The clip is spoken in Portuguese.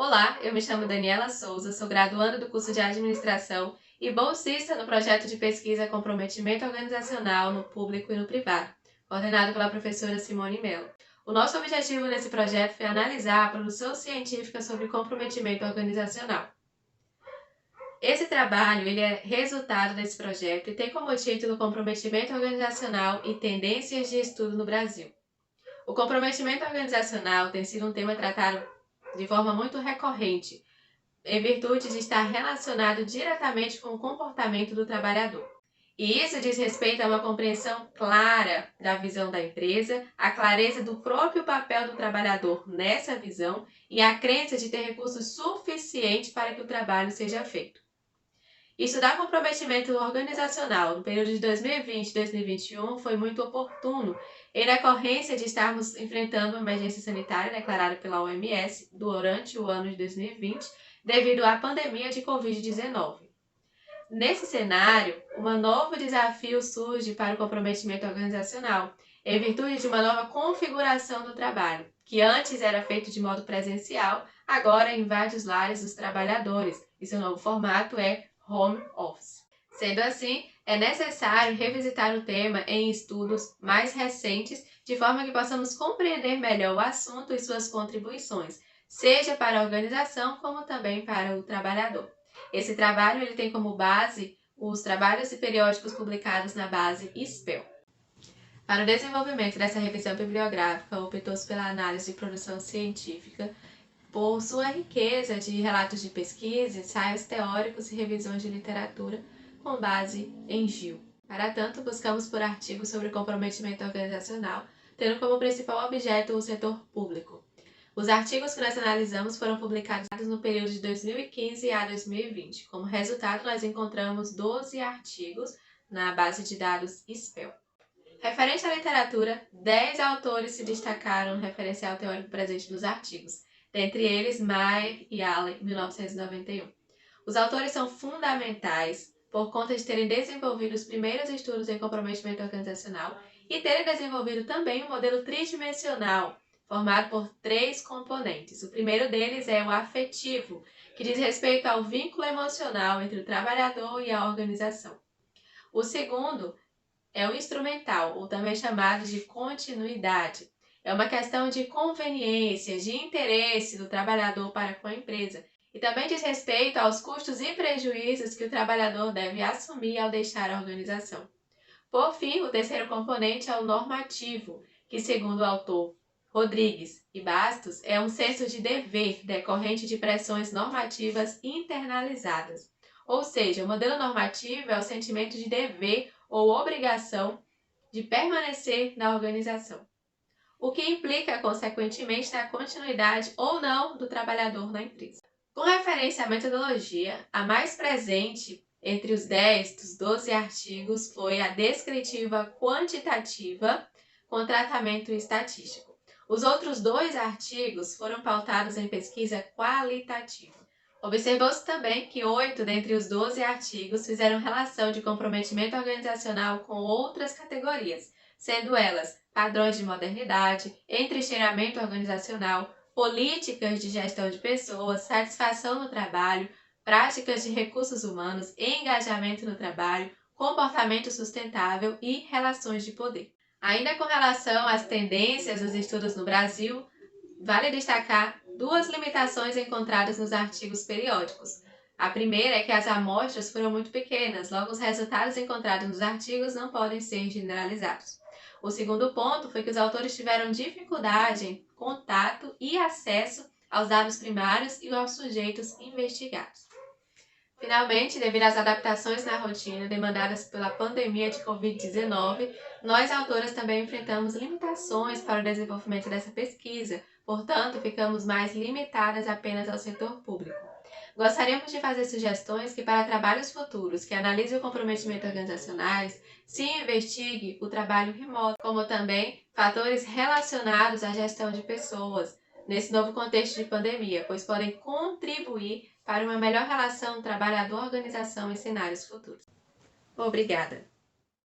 Olá, eu me chamo Daniela Souza, sou graduanda do curso de Administração e bolsista no projeto de pesquisa Comprometimento Organizacional no Público e no Privado, coordenado pela professora Simone Mello. O nosso objetivo nesse projeto foi analisar a produção científica sobre comprometimento organizacional. Esse trabalho é resultado desse projeto e tem como título Comprometimento Organizacional e Tendências de Estudo no Brasil. O comprometimento organizacional tem sido um tema tratado de forma muito recorrente, em virtude de estar relacionado diretamente com o comportamento do trabalhador. E isso diz respeito a uma compreensão clara da visão da empresa, a clareza do próprio papel do trabalhador nessa visão e a crença de ter recursos suficientes para que o trabalho seja feito. Estudar comprometimento organizacional no período de 2020 e 2021 foi muito oportuno, em decorrência de estarmos enfrentando uma emergência sanitária declarada pela OMS durante o ano de 2020, devido à pandemia de Covid-19. Nesse cenário, um novo desafio surge para o comprometimento organizacional, em virtude de uma nova configuração do trabalho, que antes era feito de modo presencial, agora invade os lares dos trabalhadores, e seu novo formato é home office. Sendo assim, é necessário revisitar o tema em estudos mais recentes, de forma que possamos compreender melhor o assunto e suas contribuições, seja para a organização como também para o trabalhador. Esse trabalho ele tem como base os trabalhos e periódicos publicados na base SPEL. Para o desenvolvimento dessa revisão bibliográfica, optou-se pela análise de produção científica, por sua riqueza de relatos de pesquisa, ensaios teóricos e revisões de literatura com base em GIL. Para tanto, buscamos por artigos sobre comprometimento organizacional, tendo como principal objeto o setor público. Os artigos que nós analisamos foram publicados no período de 2015 a 2020. Como resultado, nós encontramos 12 artigos na base de dados SPEL. Referente à literatura, 10 autores se destacaram no referencial teórico presente nos artigos, dentre eles Mayer e Allen, 1991. Os autores são fundamentais por conta de terem desenvolvido os primeiros estudos em comprometimento organizacional e terem desenvolvido também um modelo tridimensional, formado por 3 componentes. O primeiro deles é o afetivo, que diz respeito ao vínculo emocional entre o trabalhador e a organização. O segundo é o instrumental, ou também chamado de continuidade. É uma questão de conveniência, de interesse do trabalhador para com a empresa e também diz respeito aos custos e prejuízos que o trabalhador deve assumir ao deixar a organização. Por fim, o terceiro componente é o normativo, que, segundo o autor Rodrigues e Bastos, é um senso de dever decorrente de pressões normativas internalizadas. Ou seja, o modelo normativo é o sentimento de dever ou obrigação de permanecer na organização, o que implica, consequentemente, na continuidade ou não do trabalhador na empresa. Com referência à metodologia, a mais presente entre os 10 dos 12 artigos foi a descritiva quantitativa com tratamento estatístico. Os outros 2 artigos foram pautados em pesquisa qualitativa. Observou-se também que 8 dentre os 12 artigos fizeram relação de comprometimento organizacional com outras categorias, sendo elas padrões de modernidade, entrincheiramento organizacional, políticas de gestão de pessoas, satisfação no trabalho, práticas de recursos humanos, engajamento no trabalho, comportamento sustentável e relações de poder. Ainda com relação às tendências dos estudos no Brasil, vale destacar 2 limitações encontradas nos artigos periódicos. A primeira é que as amostras foram muito pequenas, logo os resultados encontrados nos artigos não podem ser generalizados. O segundo ponto foi que os autores tiveram dificuldade em contato e acesso aos dados primários e aos sujeitos investigados. Finalmente, devido às adaptações na rotina demandadas pela pandemia de Covid-19, nós autoras também enfrentamos limitações para o desenvolvimento dessa pesquisa, portanto, ficamos mais limitadas apenas ao setor público. Gostaríamos de fazer sugestões que, para trabalhos futuros que analisem o comprometimento organizacionais, se investigue o trabalho remoto, como também fatores relacionados à gestão de pessoas, nesse novo contexto de pandemia, pois podem contribuir para uma melhor relação trabalhador-organização em cenários futuros. Obrigada!